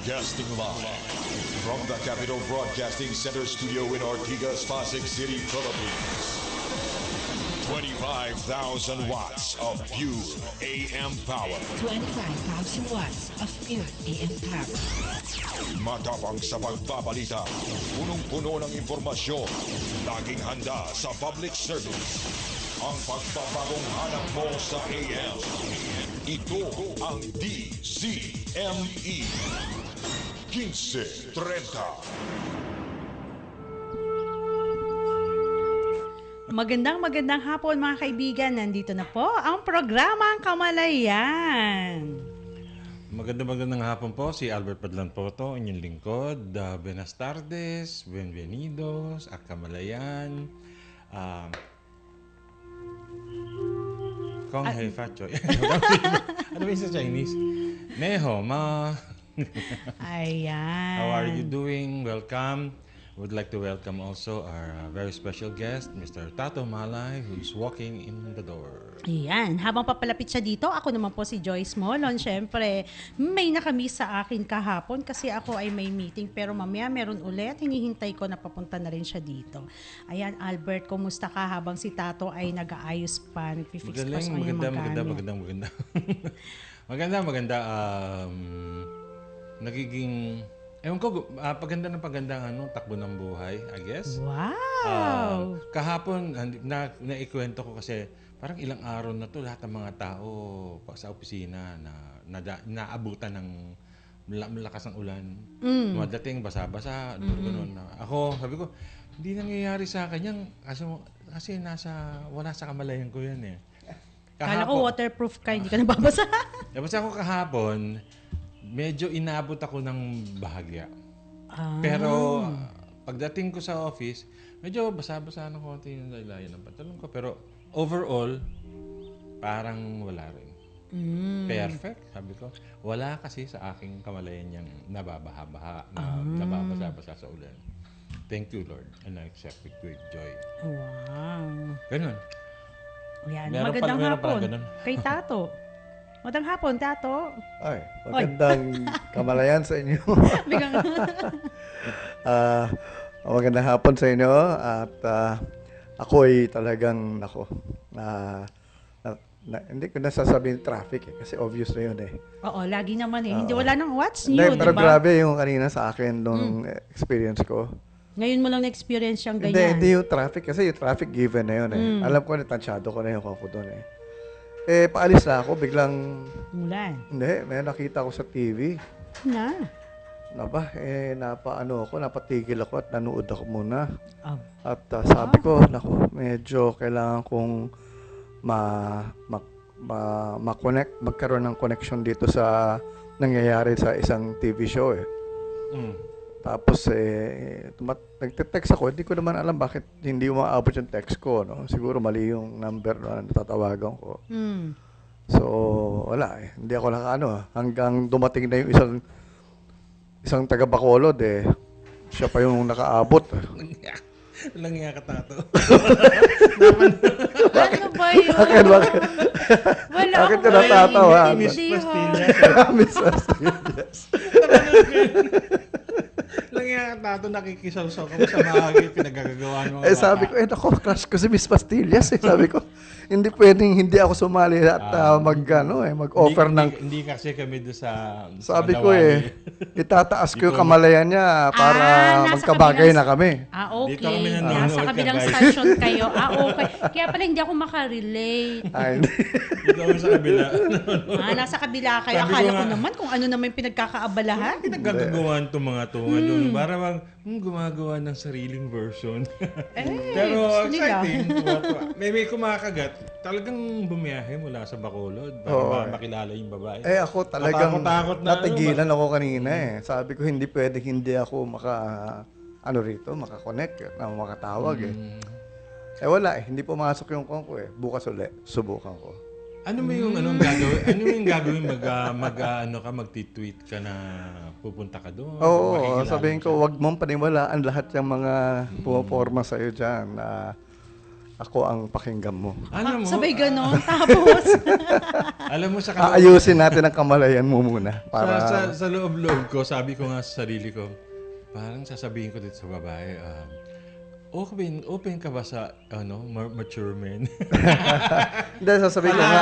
Broadcasting live from the Capital Broadcasting Center studio in Ortigas, Pasig City, Philippines. 25,000 watts of pure AM power. 25,000 watts of pure AM power. Matapang sa pagbabalita, punong-puno ng impormasyon, laging handa sa public service. Ang pagbabagong hanap mo sa AM. Ito ang DZME 1530. Magandang hapon mga kaibigan. Nandito na po ang programang Kamalayan. Magandang hapon po. Si Albert Padlan po to, inyong lingkod. Buenas tardes, bienvenidos, a Kamalayan. Kong hei fachoy. Ano ba yung sa Chinese? Neho, ma. Ayan. How are you doing? Welcome. Would like to welcome also our very special guest, Mr. Tato Malay, who's walking in the door. Ayan. Habang papalapit siya dito, ako naman po si Joyce Molon. Siyempre, may nakamiss sa akin kahapon kasi ako ay may meeting. Pero mamaya meron ulit. Hinihintay ko na papunta na rin siya dito. Ayan, Albert, kumusta ka habang si Tato ay nag-aayos pa, nag-fix pa sa kanyang Maganda. Maganda. Nagiging... Ewan ko, paganda ng takbo ng buhay, I guess. Wow! Kahapon, naikwento ko kasi parang ilang araw na to lahat ng mga tao sa opisina na naabutan ng malakas ng ulan. Madating basa-basa, gano'n. Ako, sabi ko, hindi nangyayari sa akin yan kasi wala sa kamalayan ko yan eh. Kala ko waterproof ka, hindi ka nababasa. Tapos ako kahapon, medyo inabot ako ng bahagya. Pero pagdating ko sa office, medyo basa-basa ng konti yung laylayan ng pantalon ko. Pero overall, parang wala rin. Perfect, sabi ko. Wala kasi sa aking kamalayan niyang nababaha-baha, nababasa-basa sa ulan. Thank you, Lord. And I accept it with joy. Wow. Ganun. Yan. Meron Magandang pala hapon ganun. kay Tato. Magandang hapon, Tato. Ay, magandang kamalayan sa inyo. Biglang Magandang hapon sa inyo at ako ay talagang hindi ko nasasabihin traffic kasi obvious na yun eh. Oo, lagi naman eh. Hindi wala nang what's new, Hindi, pero diba? grabe yung kanina sa akin nung experience ko. Ngayon mo lang na-experience yung ganyan. Hindi yung traffic kasi yung traffic given na yun eh. Alam ko na tansyado ko na yung ako doon eh. Paalis na ako, biglang... Mulan. Hindi, may nakita ko sa TV. Napatigil ako at nanood ako muna. At sabi ko, naku, medyo kailangan kong ma-connect, magkaroon ng connection dito sa nangyayari sa isang TV show eh. Tapos nagte-text ako, hindi ko naman alam bakit hindi umaabot yung text ko, no? Siguro mali yung number na natatawagan ko. So, wala eh. Hindi ako hanggang dumating na yung isang taga Bacolod eh. Siya pa yung nakaabot. Walang nga ka, Tato. Ano ba yun? Bakit? Wala Bakit ka akong natatawa? Miss Pastillas. Miss Pastillas. Lang nga, Tato, nakikisaw-saw ka sa mga pinagagawaan mo. Sabi ko, crush ko si Miss Pastillas eh. Sabi ko, hindi pwedeng hindi ako sumali at mag-offer ng... Hindi kasi kami doon sa... Sabi ko itataas ko yung kamalayan niya para magkabagay na kami. Okay. Dito kami nanonood Nasa kabilang station kayo. Okay. Kaya pala hindi ako makarelate. Dito kami sa kabila. Nasa kabila kayo. Sabi ko Akala ko nga, naman kung ano naman yung pinagkakaabalahan. Pinagagawaan itong mga tunga doon. Para gumagawa ng sariling version. Pero gusto nila. exciting. May kumakagat. Talagang bumiyahe mula sa Bacolod para makilala yung babae. Ako talagang Takot na natigilan ako kanina eh. Sabi ko hindi pwede hindi ako makakonect, makatawag eh. Wala eh, hindi pumasok yung call ko eh. Bukas ulit, subukan ko. Ano mo yung gagawin? Ano mo yung gagawin magti-tweet ka na pupunta ka doon? Oo, sabihin ko, wag mong paniwalaan lahat yung mga pumaporma sa'yo dyan. ako ang pakinggan mo. Alam mo, Sabay ganon. Tapos, alam mo sa kaloob, Aayusin natin ang kamalayan mo muna. Para, sa loob-loob ko, sabi ko nga sa sarili ko, parang sasabihin ko dito sa babae, open ka ba sa mature men? hindi, sasabihin ko nga,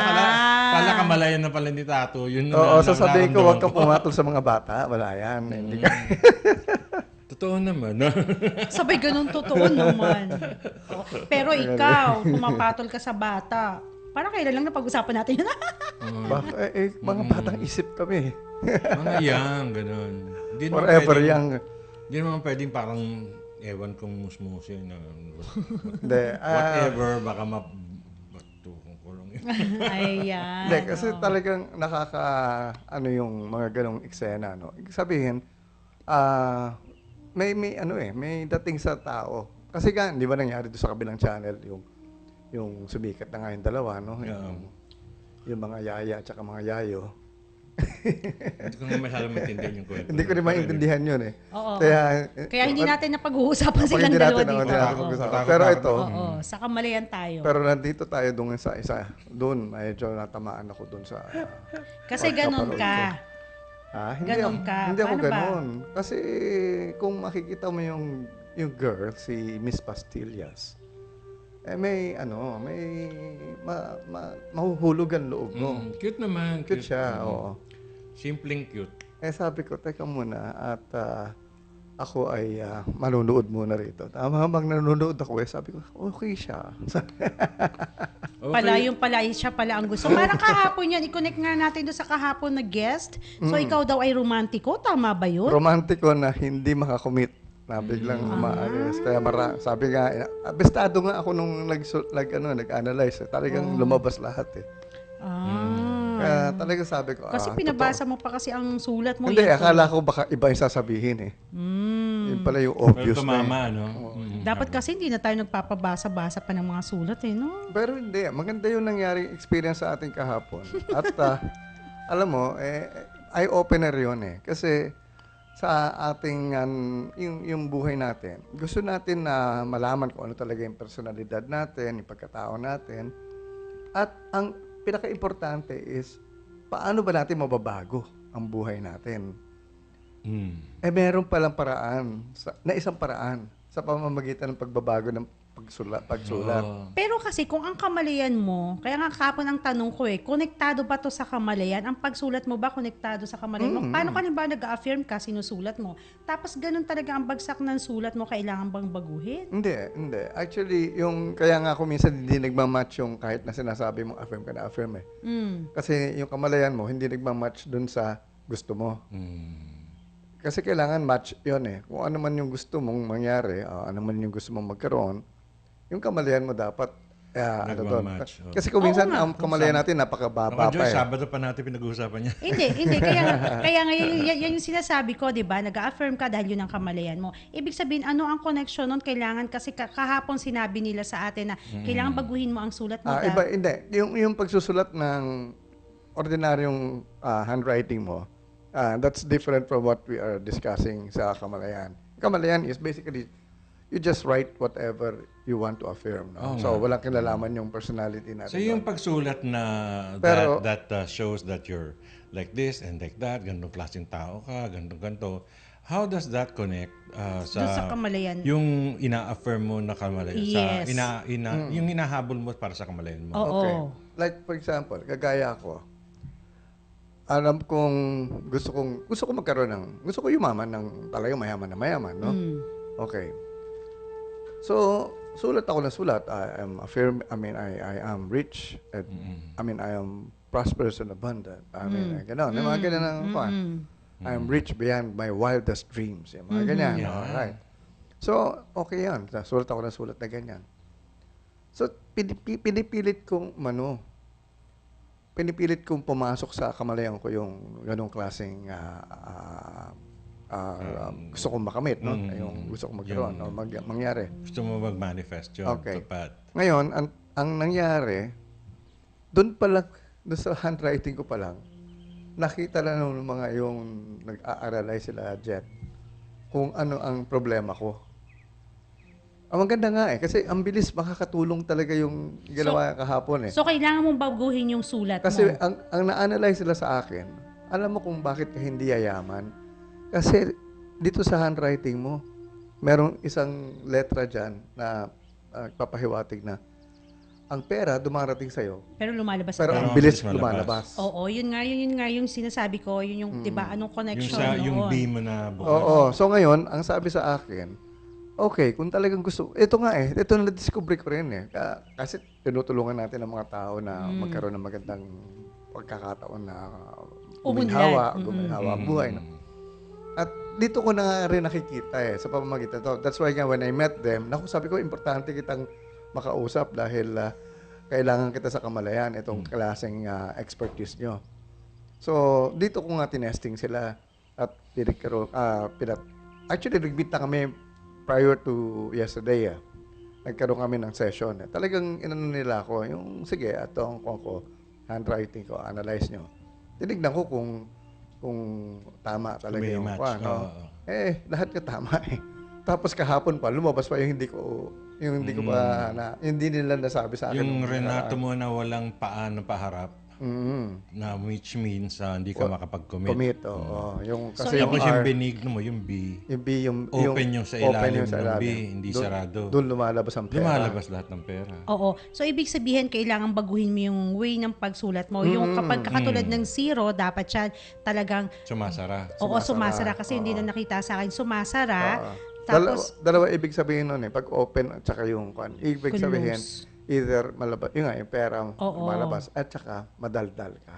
Pala kamalayan na pala ni Tato. Yun oo, na- sasabihin ko, huwag kang naramdaman pumatol sa mga bata. Wala yan. Hindi ka. Totoo naman. No? sabay ganon, totoo naman. Oh, pero ikaw, pumapatol ka sa bata. Parang kailan lang napag-usapan natin yun. Mga batang isip kami. Mga young, ganun. Hindi naman Forever pwedeng- young. Hindi naman pwedeng parang ewan kong musmusin na Hindi. whatever, baka bato kong kulong yun. Ayan. Hindi, kasi talagang ano yung mga ganong eksena, no? Ibig sabihin, may dating sa tao. Kasi di ba nangyari doon sa kabilang channel, yung sumikat na nga yung dalawa, no? Yung mga yaya at saka mga yayo. Hindi ko nga masyadong maintindihan yung kwento. Hindi ko rin maintindihan yun eh. Oo. Kaya hindi natin napag-uusapan silang hindi dalawa natin, dito. hindi natin Oo. pag-usapan. Oo. Pero ito, Oo, sa kamalayan tayo. pero nandito tayo doon sa isa. Doon, medyo natamaan ako doon sa... Kasi ganon pagkapanood ka. ko. Hindi Ganon ako, ka. Hindi ako Paano ba? ganon. Kasi kung makikita mo yung girl, si Miss Pastillas, mahuhulog ang loob mo. Cute naman. Cute siya, oo. Simpleng cute. Sabi ko, teka muna, at ako ay manunood muna rito. Habang nanonood ako, sabi ko, okay siya. Pala siya pala ang gusto. Parang kahapon yan, i-connect nga natin doon sa kahapon na guest. So ikaw daw ay romantiko, tama ba yun? Romantiko na hindi makakomit na biglang umaalis. Kaya sabi nga, abestado nga ako nung nag-analyze. Talagang lumabas lahat eh. Kaya talagang sabi ko, Kasi pinabasa mo pa kasi ang sulat mo. Hindi, yan. akala ko baka iba yung sasabihin eh. Yun pala yung obvious Pero na tumama, eh. no? Dapat kasi hindi na tayo nagpapabasa-basa pa ng mga sulat eh, no? Pero hindi, maganda yung nangyaring experience sa ating kahapon. At alam mo, eye-opener yun eh. Kasi sa ating, yung buhay natin, gusto natin na malaman kung ano talaga yung personalidad natin, yung pagkatao natin. At ang pinaka-importante is, paano ba natin mababago ang buhay natin? Meron palang paraan, isang paraan sa pamamagitan ng pagbabago ng pagsulat. Pero kasi kung ang kamalayan mo, kaya nga kapon ang tanong ko konektado ba to sa kamalayan? Ang pagsulat mo ba konektado sa kamalayan mo? Paano ka ba nag-affirm ka, sinusulat mo? Tapos ganun talaga ang bagsak ng sulat mo, kailangan bang baguhin? Hindi. Actually, kaya nga ako minsan hindi nagmamatch yung kahit na sinasabi mo affirm ka na affirm eh. Kasi yung kamalayan mo, hindi nagmamatch dun sa gusto mo. Kasi kailangan match yun eh. Kung ano man yung gusto mong mangyari, ano man yung gusto mong magkaroon, yung kamalayan mo dapat, Nagmamatch, Kasi kung minsan, nga. ang kamalayan natin, napakababa Ako, Joy, pa eh. Sabado pa natin pinag-uusapan niya. Hindi. Kaya nga, yan yung sinasabi ko, di ba? Nag-affirm ka dahil yun ang kamalayan mo. Ibig sabihin, ano ang connection nun? Kailangan, kasi kahapon sinabi nila sa atin na kailangan baguhin mo ang sulat mo. Hindi. Yung pagsusulat ng ordinaryong handwriting mo, that's different from what we are discussing sa kamalayan. Kamalayan is basically, you just write whatever you want to affirm. No? So, walang kinalaman yung personality natin. So yung pagsulat na Pero- that shows that you're like this and like that, ganitong klaseng tao ka, ganito. How does that connect Doon sa kamalayan. yung ina-affirm mo na kamalayan? Yes. Yung hinahabol mo para sa kamalayan mo? Oo. Okay. Like, for example, kagaya ko, alam kong gusto ko magkaroon gusto ko yumaman ng talagang mayaman na mayaman, no? Okay. So, sulat ako ng sulat. I am rich. I am prosperous and abundant. Gano'n. Mga ganyan ang I am rich beyond my wildest dreams. Mga ganyan. Yeah. Alright. So, okay yan. Sulat ako ng sulat na ganyan. So, pinipilit kong pumasok sa kamalayan ko yung ganong klaseng gusto kong makamit, no? Yung gusto kong magkaroon, o mangyari. Gusto mo mag-manifest yun? Okay. Tapat. Ngayon, ang nangyari, doon sa handwriting ko pa lang, nakita na ng mga yung nag-aaralay sila, Jet, kung ano ang problema ko. Ang maganda nga kasi ang bilis makakatulong talaga yung ginawa kahapon So, kailangan mong baguhin yung sulat Kasi mo. ang na-analyze sila sa akin, alam mo kung bakit ka hindi yayaman? Kasi dito sa handwriting mo, merong isang letra dyan na papahiwatig na ang pera dumarating sa'yo, Pero lumalabas pero ka. ang Pero bilis ang bilis lumalabas. Oo, yun nga yung sinasabi ko, yun yung, 'di ba, anong Yung connection sa noon. yung B mo na bukas. Oo. So ngayon, ang sabi sa akin, okay, kung talagang gusto, ito nga ito na discover ko rin kasi tinutulungan natin ang mga tao na magkaroon ng magandang pagkakataon na guminhawa ang buhay. No? At dito ko na rin nakikita sa pamamagitan to. That's why when I met them, sabi ko, importante kitang makausap dahil kailangan kita sa kamalayan, itong klaseng expertise nyo. So, dito ko nga tinesting sila at actually, nag-meet na kami prior to yesterday. Nagkaroon kami ng session. Talagang inano nila ako, yung sige, atong ko, handwriting ko, analyze nyo. Tinignan ko kung tama talaga May yung match. no? Lahat ka tama Tapos kahapon pa, lumabas pa yung hindi ko pa hindi nila nasabi sa akin. Yung Renato mo na walang paan paharap, na which means hindi ka makapag-commit. Commit, oo. Yung So, kasi Tapos yung yung R, benigno mo, yung B, yung B, open yung sa ilalim ng B, hindi sarado. Doon lumalabas ang pera. Lumalabas lahat ng pera. Oo. So, ibig sabihin, kailangan baguhin mo yung way ng pagsulat mo. Yung kapag katulad ng 0, dapat siya talagang, Sumasara. sumasara. Kasi hindi na nakita sa akin, sumasara. Tapos, Dalawa ibig sabihin nun pag open at saka yung ibig sabihin, close. either malabas, yung pera Oo. malabas at saka madaldal ka.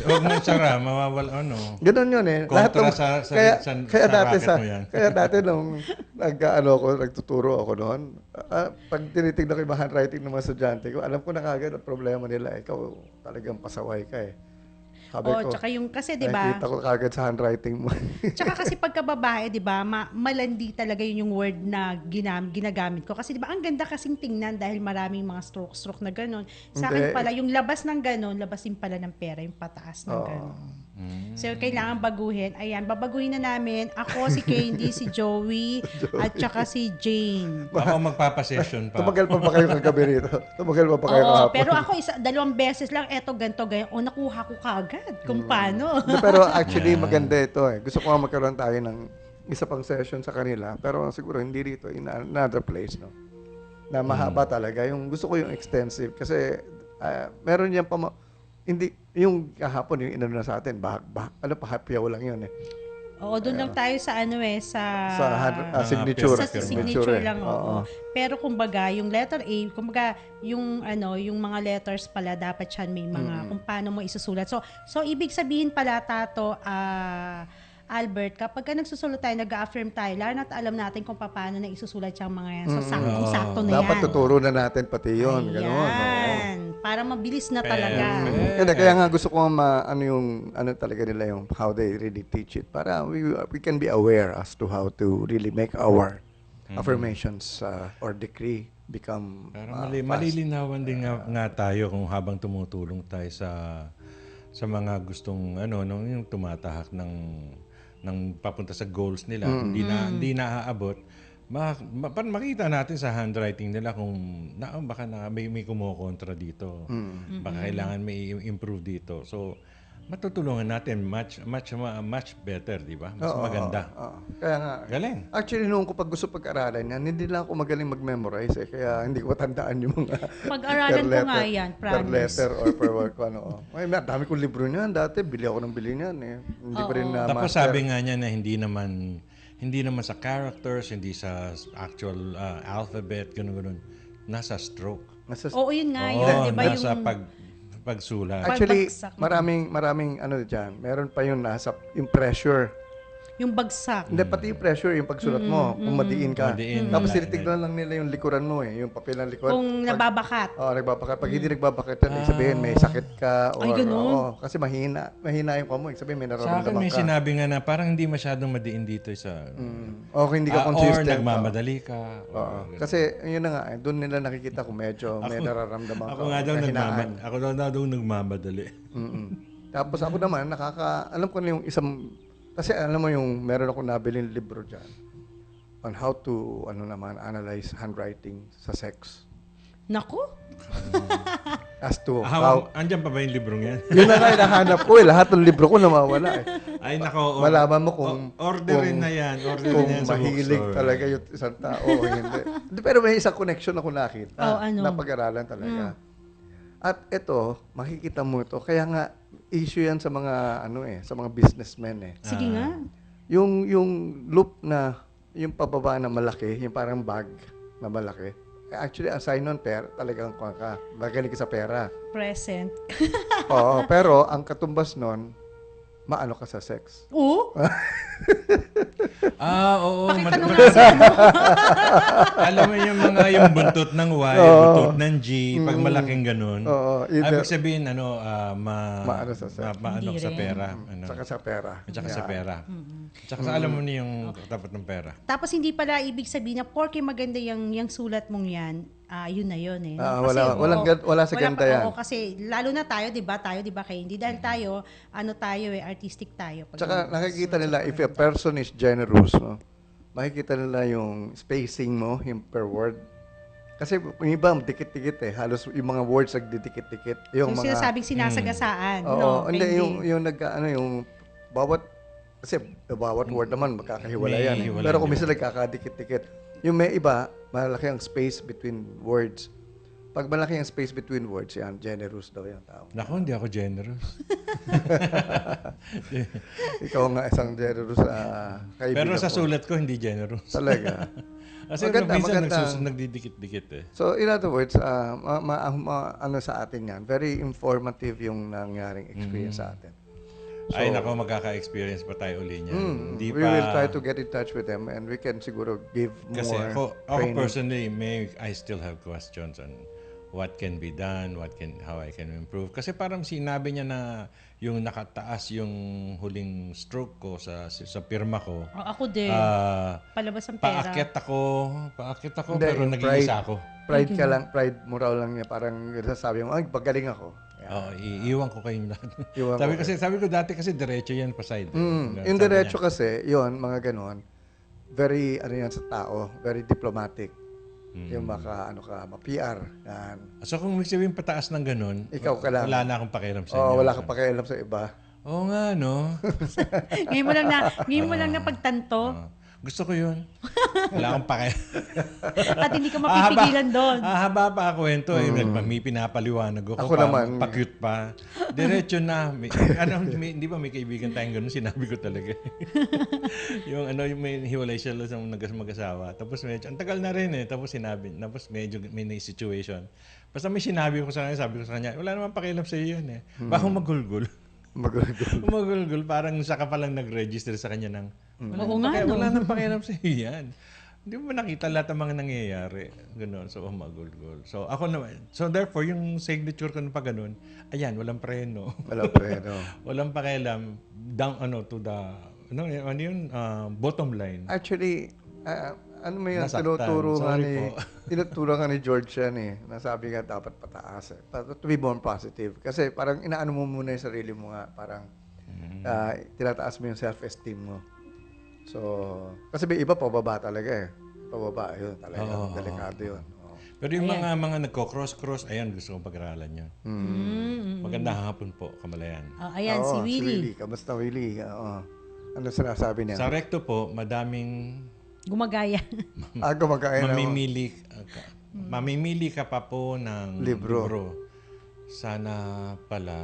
Wag mo sara, mawawala Ganun yun Kontra kaya sa dati racket mo yan. kaya dati nung nagtuturo ako noon, pag tinitingnan ko yung handwriting ng mga estudyante ko, alam ko na kagad ang problema nila. Ikaw talagang pasaway ka Sabi ko, tsaka yung, kasi, di ba, nakikita ko kagad sa handwriting mo. tsaka kasi pagka babae, di ba, malandi talaga yun yung word na ginagamit ko. Kasi di ba, ang ganda kasing tingnan dahil maraming mga stroke na gano'n. Sa akin pala, yung labas ng gano'n, labasin pala ng pera, yung pataas ng gano'n. So, kailangan baguhin. Ayan, babaguhin na namin. Ako, si Candy, si Joey, at tsaka si Jane. Ako magpapasession pa. Tumagal pa ba kayo kagabi rito? Tumagal pa ba kayo Oo, kahapon? pero ako dalawang beses lang, eto, ganito, ganyan. O, nakuha ko kagad kung paano. Pero actually, maganda ito Gusto ko nga magkaroon tayo ng isa pang session sa kanila. Pero siguro hindi rito, in another place, no? Na mahaba talaga. Yung gusto ko yung extensive. Kasi meron yan hindi, yung kahapon, yung inano na sa atin, hapyaw lang yun Oo, doon lang tayo sa sa signature. sa signature lang, Oo. Pero kumbaga, yung letter A, kumbaga, yung mga letters pala, dapat yan may mga, kung paano mo isusulat. So ibig sabihin pala, Tato, Albert, kapag nagsusulat tayo, nag-affirm tayo, lalo na't alam natin kung paano na isusulat yung mga yan. So, sakto na yan. Dapat tuturo na natin pati yun. Ganun, Ayan. Para mabilis na talaga. Kaya nga gusto ko ano talaga nila yung how they really teach it para we can be aware as to how to really make our affirmations or decree become Pero malilinawan din nga tayo kung habang tumutulong tayo sa mga gustong yung tumatahak ng papunta sa goals nila, hindi naaabot. Makita natin sa handwriting nila kung baka may kumukontra dito. Baka kailangan may improve dito. So matutulungan natin much better, di ba? Mas maganda. Kaya nga. Galing. Actually, noong ko gusto pag-aralan yan, hindi lang ako magaling mag-memorize kaya hindi ko matandaan yung mga Pag-aralan ko nga yan, per promise. letter or per word ko. Ay, dami kong libro niyan. Dati, bili ako ng bili niyan Hindi pa rin na Tapos master. sabi nga niya na hindi naman sa characters, hindi sa actual alphabet, gano'n. Nasa stroke. Oo, yun nga yun. Diba nasa yung pagsulat. Actually, pagbagsak. maraming dyan. Meron pa yung yung pressure. yung bagsak. Hindi, pati yung pressure, yung pagsulat mo, kung madiin ka. Madiin. Tapos tinitignan lang nila yung likuran mo yung papel ng likuran. Kung nababakat. Nagbabakat. Pag hindi nagbabakat yan, ibig sabihin may sakit ka. Ay, ganun? Kasi mahina yung mo. Ibig sabihin may Sa akin nararamdaman may ka. sinabi nga na parang hindi masyadong madiin dito sa... O kung hindi ka or consistent. nagmamadali ka. Kasi yun na nga, doon nila nakikita kung medyo may nararamdaman ka. Ako nga daw kahinaan. nagmamadali. Tapos ako naman, alam ko na yung isang, kasi alam mo yung, meron akong nabiling libro dyan. on how to analyze handwriting sa sex. Naku, As to how Andyan pa ba yung librong yan? yun na nga hinahanap ko lahat ng libro ko nawawala Ay, nako. Malaman mo kung orderin kung- na yan. kung Orderin na yan sa mahilig bookstore. talaga yung isang tao o hindi. Pero may isang connection ako nakita ano? na pag-aralan talaga. At ito, makikita mo ito. Kaya nga, issue yan sa mga, sa mga businessmen eh. sige nga. Yung loop na, yung pababa na malaki, yung parang bag na malaki, actually, ang sign on pair, talagang magaling ka sa pera. Present. Oo, pero ang katumbas nun, maano ka sa sex. Oo? Oo. Pakita nung nga sa ano. Alam mo yung buntot ng Y, buntot ng G, pag malaking ganun. Oo, Ibig sabihin, maano sa sex. maano Hindi sa rin. pera. Saka sa pera. Tsaka sa pera. Tsaka sa alam mo niyo yung katapat ng pera. Tapos hindi pala ibig sabihin na porke maganda yung sulat mong yan, yun na yun eh. Ah, Kasi, wala sa ganda yan. Oo, kasi lalo na tayo, di ba kay hindi dahil tayo, artistic tayo. Pag Tsaka nakikita nila, if a person is generous, no, makikita nila yung spacing mo, yung per word. Kasi yung iba, dikit-dikit eh. Halos yung mga words nagdidikit-dikit. yung sinasabing sinasagasaan. Oo, no, hindi, hindi. yung bawat word naman magkakahiwalayan. May Eh. hiwalay, Pero kung di ba? minsan nagkakadikit-dikit. Yung may iba, malaki ang space between words. Pag malaki ang space between words, yan, generous daw yung tao. Naku, hindi ako generous. Ikaw nga isang generous kaibigan Pero sa ko. sulat ko, hindi generous. Talaga. Kasi Maganda, minsan maganda. nagdidikit-dikit eh. So, in other words, ano sa atin yan, very informative yung nangyaring experience sa atin. So, Ay, nako, magkaka-experience pa tayo uli niyan. Hindi we will try to get in touch with them and we can siguro give Kasi more ako training. personally, I still have questions on what can be done, how I can improve. Kasi parang sinabi niya na yung nakataas yung huling stroke ko sa pirma ko. Ako din. Palabas ang pera. Paakyat ako, Hindi, pero yung nag-iisa ako. Pride ka lang, pride mo raw lang niya, parang sasabi mo, ay, pagaling ako. Yan. Oo, iiwan ko kayong lahat. Iwan ko sabi ko dati kasi diretso yan pa side. Yung diretso kasi, yon mga ganon, very, yan sa tao, very diplomatic. Yung ma-PR. Yan. So kung may sabihin pataas ng ganun, Ikaw ka lang. wala na akong pakialam sa inyo. Oo, wala kang pakialam sa iba. Oo nga, no? ngayon mo lang na pagtanto. Gusto ko yun. Wala akong pakialam. At hindi ka mapipigilan doon. Haba pa ako kwento eh. May pinapaliwanag ako. Ako naman. Pa-cute pa. Diretso na. Hindi ba may kaibigan tayong ganun? Sinabi ko talaga. yung may hiwalay siya sa mag-asawa. Tapos medyo, ang tagal na rin eh. Tapos medyo may situation. Basta may sinabi ko sa kanya, sabi ko sa kanya, wala naman pakialam sa iyo yun eh. Baka magulgul. Magulgul. Parang saka pa lang nag-register sa kanya ng, Oo nga, no? wala nang pakialam sa iyo yan. Hindi mo ba nakita lahat ng mga nangyayari? Ganun. So, magulgul. So, ako naman. So, therefore, yung signature ko na pa ganun, ayan, walang preno. Walang preno. Walang pakialam down, to the, bottom line. Actually, ano mo yan, Nasaktan. tinuturo nga ni George yan eh. Nasabi nga dapat pataas eh. To be more positive. Kasi parang inaano mo muna yung sarili mo nga. Parang tinataas mo yung self-esteem mo. So, kasi may iba pababa talaga eh. Pababa, yun talaga. Delikado yun. Oo. Pero yung mga nagko-cross-cross, ayan, gusto kong pag-aralan yun. Magandang hapon po, Kamalayan. Ayan, si Oo, Willie. Kamusta, Willie? Oo. Ano sinasabi niya? Sa recto po, madaming Gumagaya. Gumagaya na. mamimili ka pa po ng Libro. Sana pala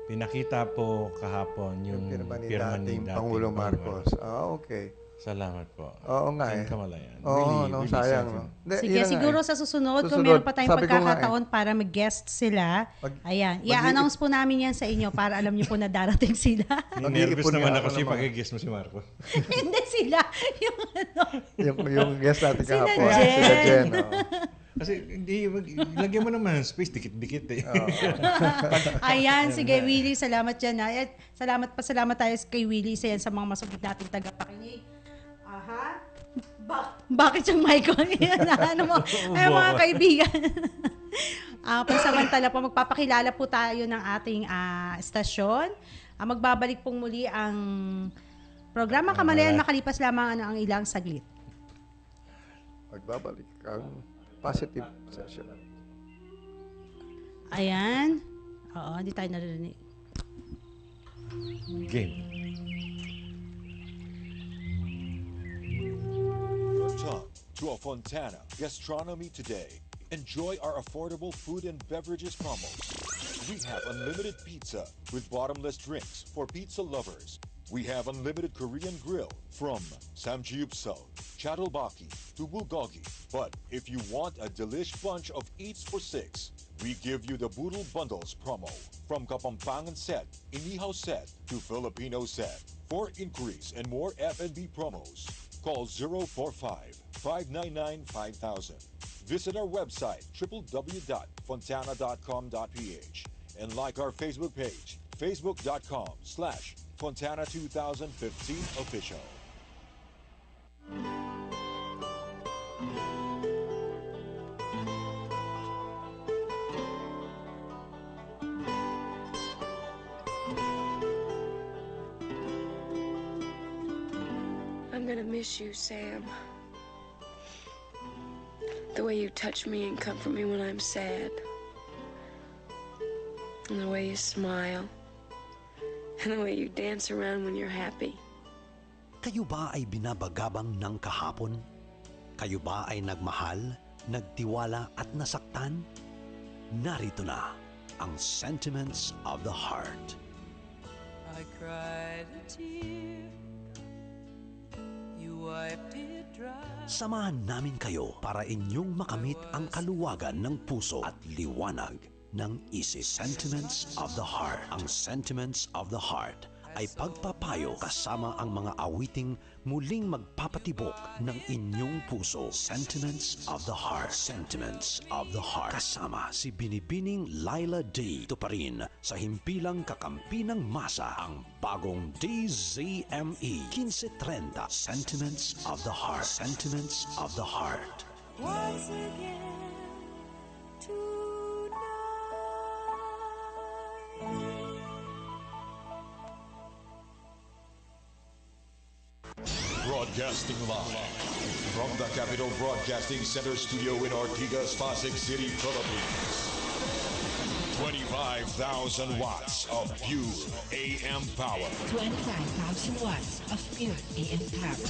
pinakita po kahapon yung Pirma ni dating Pangulong Marcos. Okay. Salamat po. Oo nga eh. Kamalayan. Oo, sayang. No? Sige, siguro sa susunod, kung meron pa tayong pagkakataon para mag-guest sila, ayan, i-announce po namin yan sa inyo para alam niyo po na darating sila. Nervous naman ako kasi pag-guest mo si Marco. Hindi sila. Yung guest natin Sila kahapon. Jen. Sila Jen. Kasi lagyan mo naman ng space, dikit-dikit eh. Ayan, sige Willie, salamat dyan. At salamat tayo kay Willie, isa yan sa mga masugid nating tagapakinig. Aha. Bakit yung mic ko? Ano mo? Ay, mga kaibigan. Pansamantala po, magpapakilala po tayo ng ating estasyon. Magbabalik pong muli ang Programa Kamalayan makalipas lamang ang ilang saglit. Magbabalik ang positive session. Ayan. Oo, hindi tayo naririnig. Game. Welcome to a Fontana Gastronomy Today. Enjoy our affordable food and beverages promos. We have unlimited pizza with bottomless drinks for pizza lovers. We have unlimited Korean grill from samgyeopsal, chattelbaki to bulgogi. But if you want a delish bunch of eats for 6, we give you the Boodle Bundles promo from Kapampangan set, Inihaw set to Filipino set. For inquiries and more F&B promos, call 045-599-5000. Visit our website www.fontana.com.ph and like our Facebook page, facebook.com/Fontana2015official. I'm gonna miss you, Sam. The way you touch me and comfort me when I'm sad. And the way you smile. And the way you dance around when you're happy. Kayo ba ay binabagabang ng kahapon? Kayo ba ay nagmahal, nagtiwala at nasaktan? Narito na ang Sentiments of the Heart. I cried a tear. You wiped it dry. Samahan namin kayo para inyong makamit ang kaluwagan ng puso at liwanag ng isip. Sentiments of the Heart. Ang Sentiments of the Heart ay pagpapayo kasama ang mga awiting muling magpapatibok ng inyong puso. Sentiments of the Heart. Sentiments of the Heart. Kasama si Binibining Laila D. Ito pa rin sa himpilang kakampi ng masa ang bagong DZME 1530. Sentiments of the Heart. Sentiments of the Heart. Once again tonight. Broadcasting live from the Capital Broadcasting Center studio in Ortigas, Pasig City, Philippines. 25,000 watts of pure AM power. 25,000 watts of pure AM power.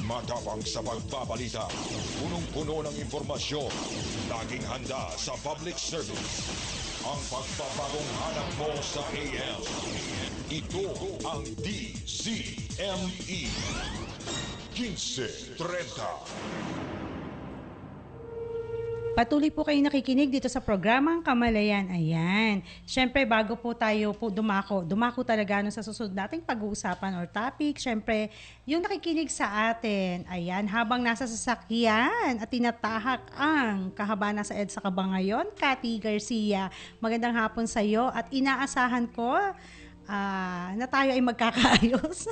Matapang sa pagbabalita, punong-puno ng impormasyon, laging handa sa public service. Ang pagpapagong hanap mo sa AM. Ito ang DZME 1530. Patuloy po kayo nakikinig dito sa programang Kamalayan. Ayan. Siyempre, bago po tayo po dumako talaga sa susunod nating pag-uusapan or topic. Siyempre, yung nakikinig sa atin, ayan, habang nasa sasakyan at tinatahak ang kahabana sa EDSA ka ba ngayon, Cathy Garcia, magandang hapon sa iyo at inaasahan ko na tayo ay magkakaayos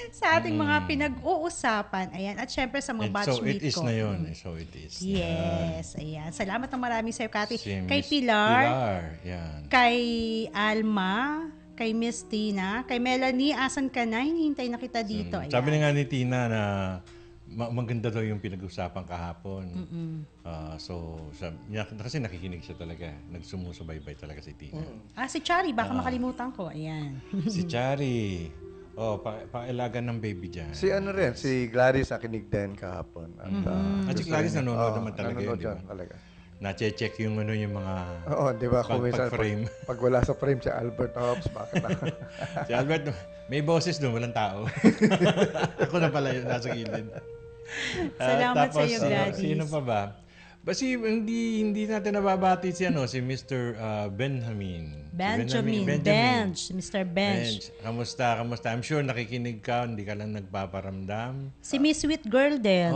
sa ating mga pinag-uusapan. Ayan. At syempre sa mga batchmate ko. So it is na yun. So it is. Yes. Ayan. Salamat ng marami sa'yo, Cathy. Si Kay Miss Pilar. Yan. Kay Alma. Kay Miss Tina. Kay Melanie. Asan ka na? Hinihintay na kita dito. Ayan. Sabi na nga ni Tina na maganda daw yung pinag-usapan kahapon. Kasi nakikinig siya talaga. Nagsumusubaybay talaga si Tina. Si Chari. Baka makalimutan ko. Ayan. Si Chari. Pailagan ng baby dyan. Si si Gladys nakinig din kahapon. At si Gladys nanonood naman talaga yun, di ba? Talaga. Na-check yung mga Oo, di ba? Kung minsan, pag-frame. Pag wala sa frame, si Albert Hobbs, bakit na? Si Albert, may boses doon, walang tao. Ako na pala yun, nasa gilid. Salamat sa iyo, Gladys. Sino pa ba? Basi hindi natin nababati si Mr. Benjamin. Mr. Benj. Kamusta? I'm sure nakikinig ka, hindi ka lang nagpaparamdam. Si Miss Sweet Girl din.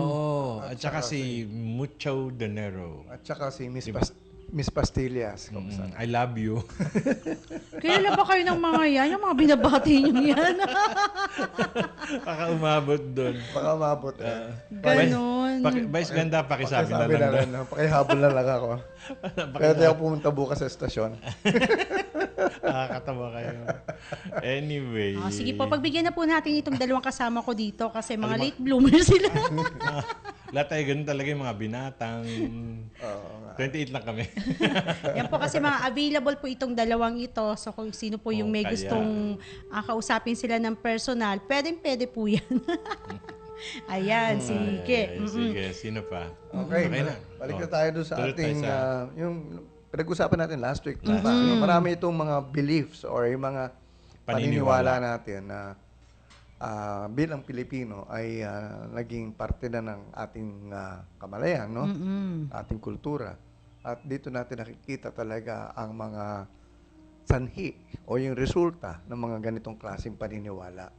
At saka si Mucho Dinero. At saka si Miss Pastillas. I love you. Kilala ba kayo ng mga yan? Yung mga binabati nyo yan? Baka umabot doon. Baka umabot. Ganon. Vice ganda, pakisabi na lang. Pakihabol na lang ako. Pero di ako pumunta bukas sa estasyon. Nakakatawa kayo. Anyway. Sige po, pagbigyan na po natin itong dalawang kasama ko dito kasi mga late bloomers sila. Lahat tayo ganun talaga yung mga binatang. 28 lang kami. Yan po kasi mga available po itong dalawang ito. So kung sino po yung may kaya. gustong kausapin sila ng personal, pwede po yan. Ayan, sige. Sige, sino pa? Okay, na. balik na tayo doon sa Tuloy tayo ating, sa- yung pinag-usapan natin last week. Marami itong mga beliefs or yung mga paniniwala natin na bilang Pilipino ay naging parte na ng ating kamalayan, no? Ating kultura. At dito natin nakikita talaga ang mga sanhi o yung resulta ng mga ganitong klaseng paniniwala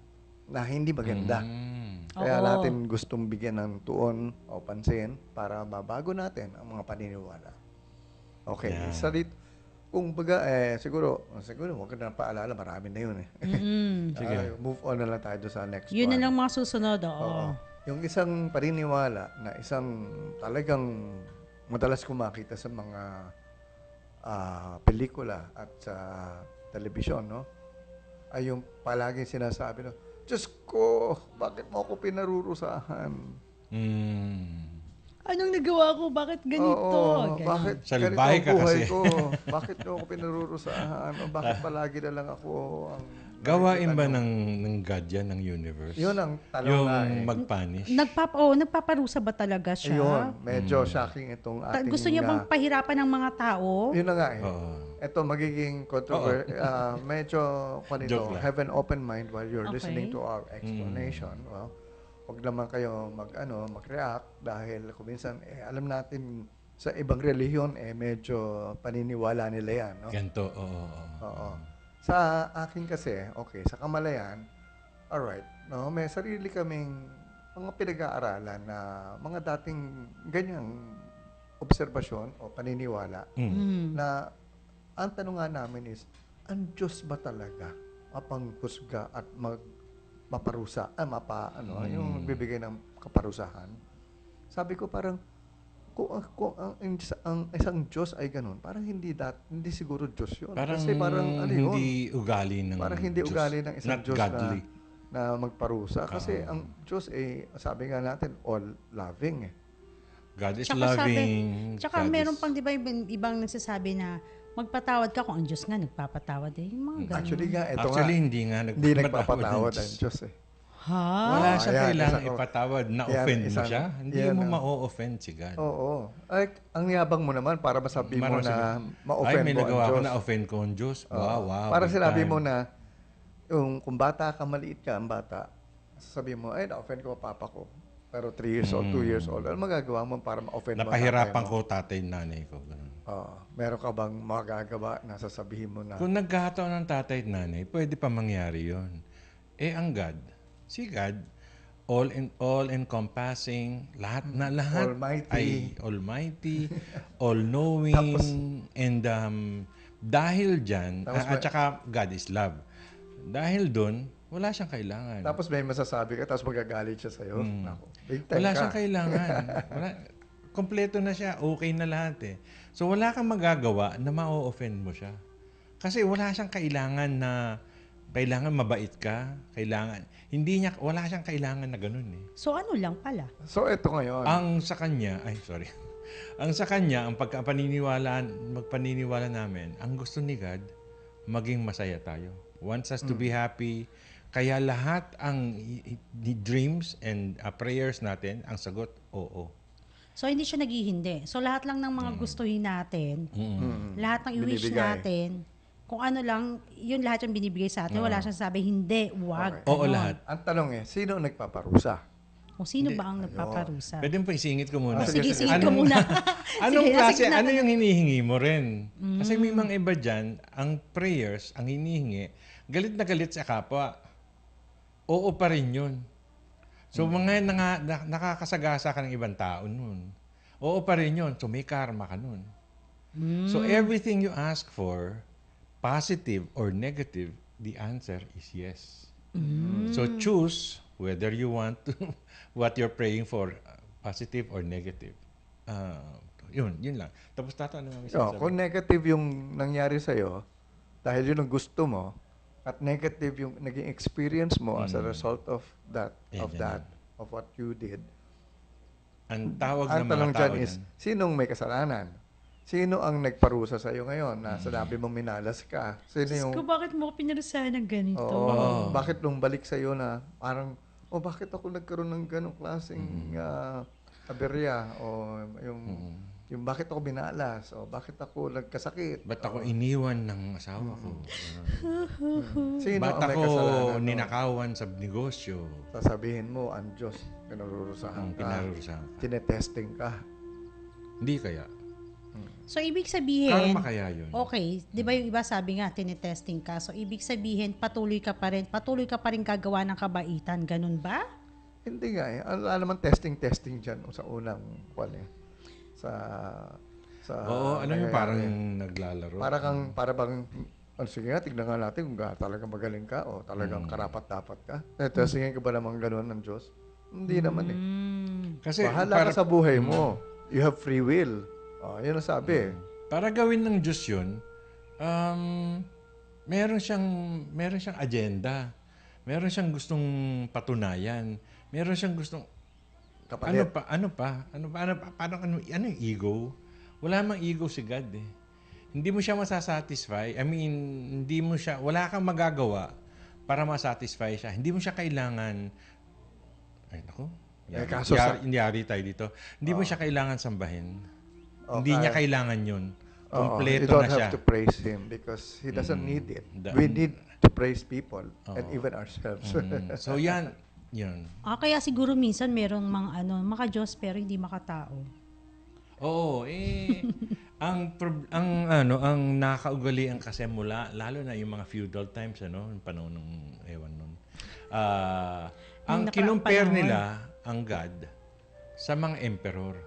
na hindi maganda. Kaya Oo. natin gustong bigyan ng tuon o pansin para mabago natin ang mga paniniwala. Okay, Yeah. isa dito. Kung baga, siguro, huwag ka na paalala, marami na yun eh. Sige. Move on na lang tayo doon sa next Yun one. na lang mga susunod. Oo. Oo. Yung isang paniniwala na isang talagang madalas ko makita sa mga pelikula at sa telebisyon, no? Ay yung palaging sinasabi, no? Diyos ko, bakit mo ako pinarurusahan? Anong nagawa ko? Bakit ganito? Oo, Ganun. bakit Salbahe ganito ka ang buhay kasi. ko? Bakit mo ako pinarurusahan? O bakit palagi na lang ako ang... Gawain ba ng God yan, ng universe? Yun ang tanong Yung na eh. mag-punish? Nagpaparusa ba talaga siya? Ayun, medyo shocking itong ating... Gusto niya bang pahirapan ng mga tao? Yun na nga eh. Oo. Ito magiging medyo Joke lang. have an open mind while you're Okay. listening to our explanation. Well, huwag naman kayo mag-react dahil kung minsan alam natin sa ibang relihiyon medyo paniniwala nila yan, no? Ganto, oo. Oo. Sa akin kasi, okay, sa kamalayan, alright, no, may sarili kaming mga pinag-aaralan na mga dating ganyang obserbasyon o paniniwala na ang tanong nga namin is, ang Diyos ba talaga mapanghusga at maparusa, yung magbibigay ng kaparusahan? Sabi ko parang, kung ang isang Diyos ay ganun, parang hindi siguro Diyos yun. Parang, Kasi parang hindi ugali ng parang hindi Diyos. ugali ng isang Not Diyos godly. na magparusa. Kasi ang Diyos sabi nga natin, all-loving eh. God is Tsaka loving. Tsaka God meron is- pang, di ba, ibang nagsasabi na magpatawad ka kung ang Diyos nga nagpapatawad eh. Yung mga ganun. Actually nga, ito Actually, nga, hindi nga hindi nagpapatawad ang Diyos eh. Ha? Wala Ah, siyang ayan, kailangan isang- ipatawad. yan, Na-offend mo isang- siya. Hindi yan mo ang- ma-offend si God. Oo. Ay, ang yabang mo naman para masabi mo Parang na sila- ma-offend Ay, may mo ang nagawa ko Diyos. na offend ko ang Diyos. Oo. Wow. Para big sinabi time. mo na, kung bata ka, maliit ka ang bata, sasabihin mo, ay, na-offend ko ang papa ko. Pero 3 years old, 2 years old, ano magagawa mo para ma-offend mo ang Napahirapan tatay ko mo? tatay nanay ko. Ganun. Oo. Meron ka bang magagawa na sasabihin mo na, Kung nagkakataon ng tatay at nanay, pwede pa mangyari yon. Ang God, si God, all encompassing, lahat Almighty. ay almighty, all knowing, and dahil diyan, Tapos at saka God is love. Dahil doon, wala siyang kailangan. tapos may masasabi ka, tapos magagalit siya sa'yo. Naku, big time Wala ka. siyang kailangan. Kompleto na siya. Okay na lahat eh. So, wala kang magagawa na ma-offend mo siya. Kasi wala siyang kailangan mabait ka. Wala siyang kailangan na ganun eh. So ano lang pala? So, ito ngayon. Ang sa kanya, ang magpaniniwala namin, ang gusto ni God, maging masaya tayo. Wants us to be happy. Kaya lahat ang dreams and prayers natin, ang sagot, oo. So hindi siya naghihindi. So lahat lang ng mga gustuhin natin, lahat ng i-wish Binibigay. natin, kung ano lang, yun lahat yung binibigay sa atin. Wala siyang sabi, hindi, wag. Okay. Oo, ganon. lahat. Ang tanong sino ang nagpaparusa? O sino ba ang nagpaparusa? Pwede mo pa isingit ko muna. Sige, singit ka muna. Anong Sige, klase, sige na. ano yung hinihingi mo rin? Kasi may mga iba dyan, ang prayers, ang hinihingi, galit na galit sa kapwa. Oo pa rin yun. So mga nakakasagasa ka ng ibang tao nun. Oo pa rin yun. So may karma ka nun. So everything you ask for, positive or negative, the answer is yes. So choose whether you want to, what you're praying for, positive or negative. Yun lang. Tapos tatanong namin Kung negative yung nangyari sa'yo, dahil yun ang gusto mo, at negative yung naging experience mo as a result of that, Yan, yan. of what you did. Ang tawag Ang ng tanong mga dyan tao is, dyan, sinong may kasalanan? Sino ang nagparusa sa iyo ngayon na sinabi mong minalas ka? Sino yung... Ko, bakit mo ko pinarusahan ng ganito? Oo. Bakit nung balik sa iyo na parang, bakit ako nagkaroon ng ganong klaseng aberya? O yung bakit ako binalas? O bakit ako nagkasakit? ba't ako iniwan ng asawa ko? Sino Ba't ang may ako kasalanan? ninakawan sa negosyo? Sasabihin mo, ang Diyos, pinarurusahan Ang ka. pinarurusahan ka. Tinetesting ka. Hindi kaya. So, ibig sabihin, Karma kaya yun. okay, di ba yung iba sabi nga, tinetesting ka. So, ibig sabihin, patuloy ka pa rin gagawa ng kabaitan. Ganun ba? Hindi nga eh. Wala naman testing dyan sa unang kwan eh. Sa Oo, ano yung nangyayari. parang naglalaro? Para bang, sige nga, tignan nga natin kung talagang magaling ka o talagang karapat-dapat ka. Testingin ka ba naman gano'n ng Diyos? Hindi naman eh. Kasi Bahala ka sa buhay mo. You have free will. Yun ang sabi. para gawin ng Diyos yun, meron siyang agenda. Meron siyang gustong patunayan. Meron siyang gustong Kapalit. Ano yung ego? Wala mang ego si God eh. Hindi mo siya masasatisfy. I mean, wala kang magagawa para masatisfy siya. Hindi mo siya kailangan, kaso yari tayo dito. Hindi mo siya kailangan sambahin. Okay. Hindi niya kailangan yun. You Kompleto don't na siya. have to praise Him because He doesn't need it. Da- We need to praise people and even ourselves. So yan. Kaya siguro minsan merong mga Diyos pero hindi makatao. Oo, ang nakakaugalian kasi lalo na yung mga feudal times, yung panahon ng ewan nun. Ang kinumpare nila ang God sa mga emperor,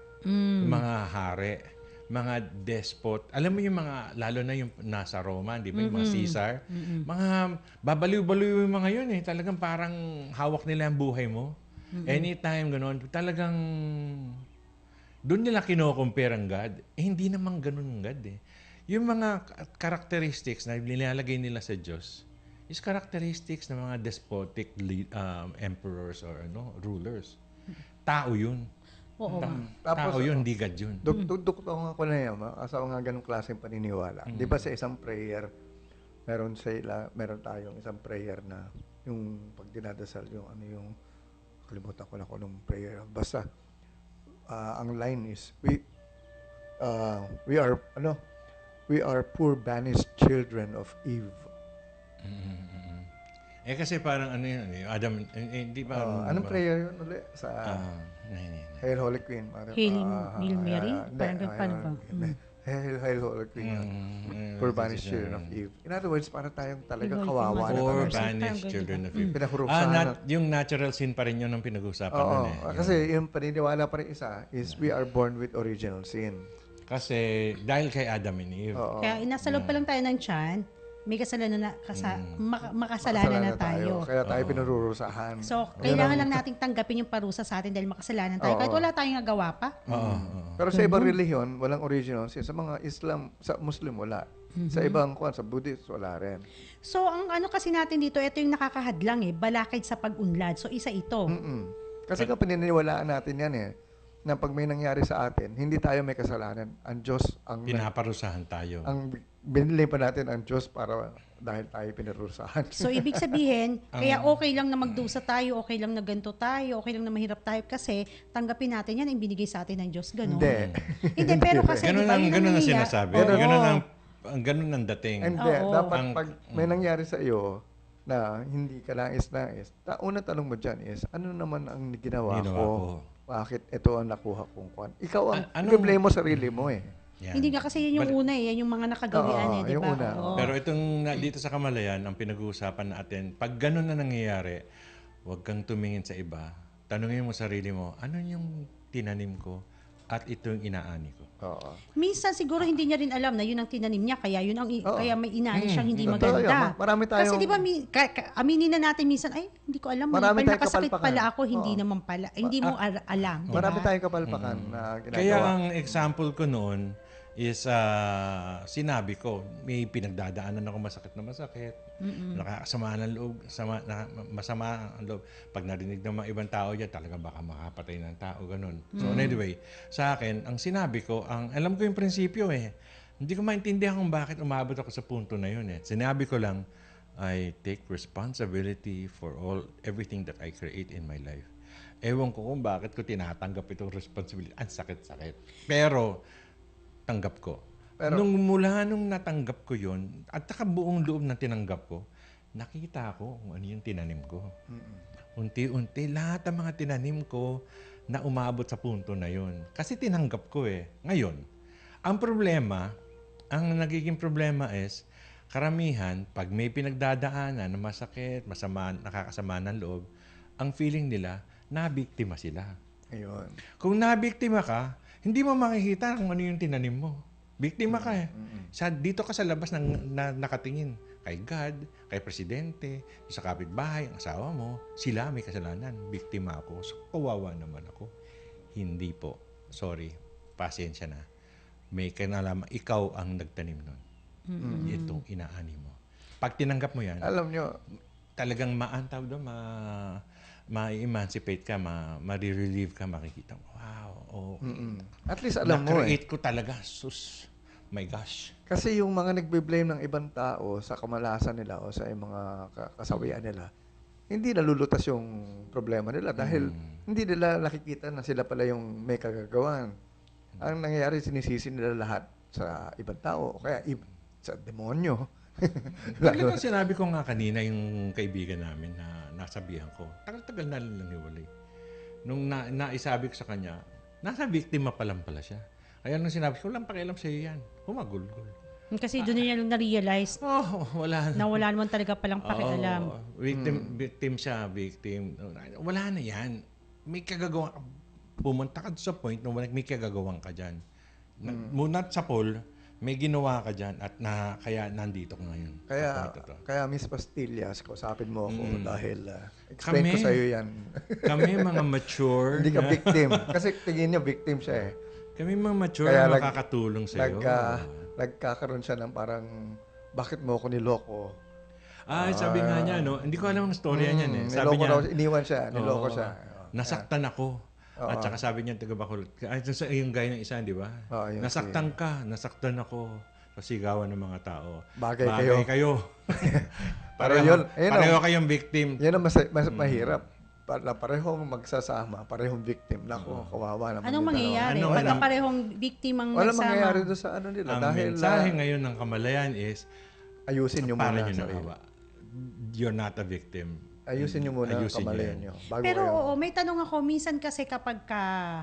mga hari, mga despot. Alam mo yung mga, lalo na yung nasa Roma, di ba? Yung mga Caesar. Mga babaliw-baliw yung mga yun eh. Talagang parang hawak nila ang buhay mo. Anytime, gano'n. Talagang doon nila kino-compare ang God. Hindi naman ganun ang God eh. Yung mga characteristics na nilalagay nila sa Diyos is characteristics ng mga despotic emperors or rulers. Tao yun. Oo. Tapos, Tao yun, hindi God yun. Dugtong ako na yan, kasi ako nga ganong klaseng paniniwala. Di ba sa isang prayer, meron tayong isang prayer na yung pag dinadasal, yung kalimutan ko na kung anong prayer. Basta, ang line is, we are poor banished children of Eve. Kasi parang Adam, hindi ba? Anong prayer yun ulit? Sa Hail Holy Queen. Hail Mary? Parang paano ba? Hail Holy Queen. Poor banished children of Eve. In other words, para tayong talagang kawawa. Poor banished children of Eve. Pinakurusahan. Yung natural sin pa rin yun ang pinag-usapan nun eh. Kasi yung paniniwala pa rin isa is we are born with original sin. Kasi dahil kay Adam and Eve. Kaya inasa loob pa lang tayo ng tiyan, may kasalanan na makasalanan na tayo. Kaya tayo pinururusahan. So, kailangan lang nating tanggapin yung parusa sa atin dahil makasalanan tayo. Kahit wala tayong nagawa pa. Pero sa ibang relihiyon, walang original sin. Sa mga Islam, sa Muslim, wala. Sa ibang sa Buddhist, wala rin. So, ang kasi natin dito, ito yung nakakahadlang balakid sa pag-unlad. So, isa ito. Kasi kung pininiwalaan natin yan na pag may nangyari sa atin, hindi tayo may kasalanan. Ang Diyos ang Pinaparusahan tayo. ang binili pa natin ang Diyos para dahil tayo pinarusahan. So, ibig sabihin, kaya okay lang na magdusa tayo, okay lang na ganito tayo, okay lang na mahirap tayo kasi tanggapin natin yan ang binigay sa atin ng Diyos. Ganon. Hindi, pero kasi ganun diba, ang sinasabi. Ganun ang dating. Hindi, dapat pag may nangyari sa iyo na hindi ka nais-nais, una tanong mo dyan is, ano naman ang ginawa ko? Bakit ito ang nakuha kong kwan? Ikaw ang problema mo sarili mo eh. Yan. Hindi nga kasi yan yung una yan yung mga nakagawian di yung ba? una. Pero itong dito sa Kamalayan, ang pinag-uusapan natin, pag ganun na nangyayari, huwag kang tumingin sa iba. Tanungin mo sarili mo, ano yung tinanim ko at ito yung inaani ko. Minsan siguro hindi niya rin alam na yun ang tinanim niya, kaya yun ang kaya may inaani siyang hindi maganda. Marami tayong, kasi di ba aminin na natin minsan, ay hindi ko alam, nakasakit pala ako, hindi naman pala, hindi mo alam. Marami tayong kapalpakan na ginagawa. Kaya ang example ko noon, is sinabi ko, may pinagdadaanan ako masakit na masakit. Nakakasama ng loob, masama ang loob. Pag narinig ng mga ibang tao dyan, talaga baka makapatay ng tao, ganun. So anyway, sa akin, ang sinabi ko, alam ko yung prinsipyo Hindi ko maintindihan kung bakit umabot ako sa punto na yun Sinabi ko lang, I take responsibility for everything that I create in my life. Ewan ko kung bakit ko tinatanggap itong responsibility. Ang sakit-sakit. Pero, tanggap ko. Pero, mula nung natanggap ko yun, at saka buong loob na tinanggap ko, nakita ko kung ano yung tinanim ko. Unti-unti, lahat ng mga tinanim ko na umabot sa punto na yun. Kasi tinanggap ko Ngayon, ang problema, ang nagiging problema is, karamihan, pag may pinagdadaanan na masakit, masama, nakakasama ng loob, ang feeling nila, nabiktima sila. Ayun. Kung nabiktima ka, hindi mo makikita kung ano yung tinanim mo. Biktima ka dito ka sa labas nakatingin. Kay God, kay Presidente, sa kapitbahay, ang asawa mo, sila may kasalanan. Biktima ako. So, kawawa naman ako. Hindi po. Sorry. Pasensya na. May kinalaman. Ikaw ang nagtanim nun. Itong inaani mo. Pag tinanggap mo yan, alam nyo, talagang maantaw doon, ma-emancipate ka, ma-relieve ka, makikita mo, wow, at least alam mo na-create ko talaga, sus, my gosh. Kasi yung mga nagbe-blame ng ibang tao sa kamalasan nila o sa mga kasawian nila, hindi nalulutas yung problema nila dahil hindi nila nakikita na sila pala yung may kagagawan. Ang nangyayari, sinisisi nila lahat sa ibang tao o kaya sa demonyo. Talagang sinabi ko nga kanina yung kaibigan namin na nasabihan ko, tagal-tagal na lang hiwalay. Nung naisabi ko sa kanya, nasa biktima pa lang pala siya. Kaya nung sinabi ko, walang pakialam sa'yo yan. Humagulgol. Kasi doon niya na-realize wala na wala naman talaga palang pakialam. Victim siya, victim. Wala na yan. May kagagawa. Pumunta ka sa point na may kagagawan ka dyan. Muna sa poll, may ginawa ka dyan at kaya nandito ka ngayon. Kaya Miss Pastillas, kausapin mo ako dahil explain ko sa'yo yan. Kami mga mature. Hindi ka victim. Kasi tingin niya victim siya Kami mga mature na makakatulong sa'yo. Nagkakaroon siya ng parang, bakit mo ako niloko? Sabi nga niya, hindi ko alam ang storya niyan Sabi niya, iniwan siya, niloko siya. Nasaktan ako. At saka sabi niya, taga Bacolod. Yung gaya ng isa, di ba? Nasaktan ka, nasaktan ako. Pasigawan ng mga tao. Bagay kayo. Pareho kayong victim. Yan ang mas mahirap. Parehong magsasama, parehong victim. Nako, kawawa naman. Anong mangyayari? Pagka parehong victim ang wala nagsama. Wala mangyayari doon sa ano nila. Ang mensahe ngayon ng kamalayan is, ayusin nyo muna. You're not a victim. Ayusin nyo muna ang kamalayan nyo. Pero may tanong ako, minsan kasi kapag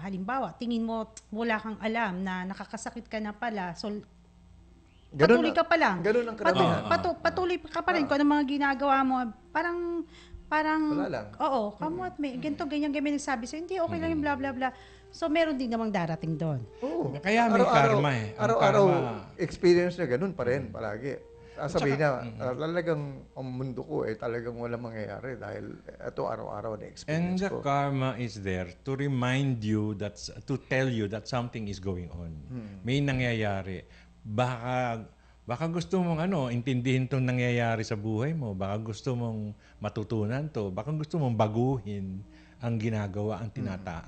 halimbawa, tingin mo wala kang alam na nakakasakit ka na pala, so patuloy ka pa lang. Ganun ang karamihan. Patuloy ka pa rin kung ano mga ginagawa mo. Parang wala lang. Oo, kamot, may ganito, ganyan nagsabi sa'yo, hindi, okay lang yung blah, blah, blah. So, meron din namang darating doon. Oo. Kaya may karma Araw-araw experience na ganun pa rin, palagi. Sabihin na, talagang ang mundo ko talagang wala mangyayari dahil ito araw-araw na experience ko. And the karma is there to remind you, to tell you that something is going on. May nangyayari. Baka gusto mong intindihin tong nangyayari sa buhay mo. Baka gusto mong matutunan to. Baka gusto mong baguhin ang ginagawa,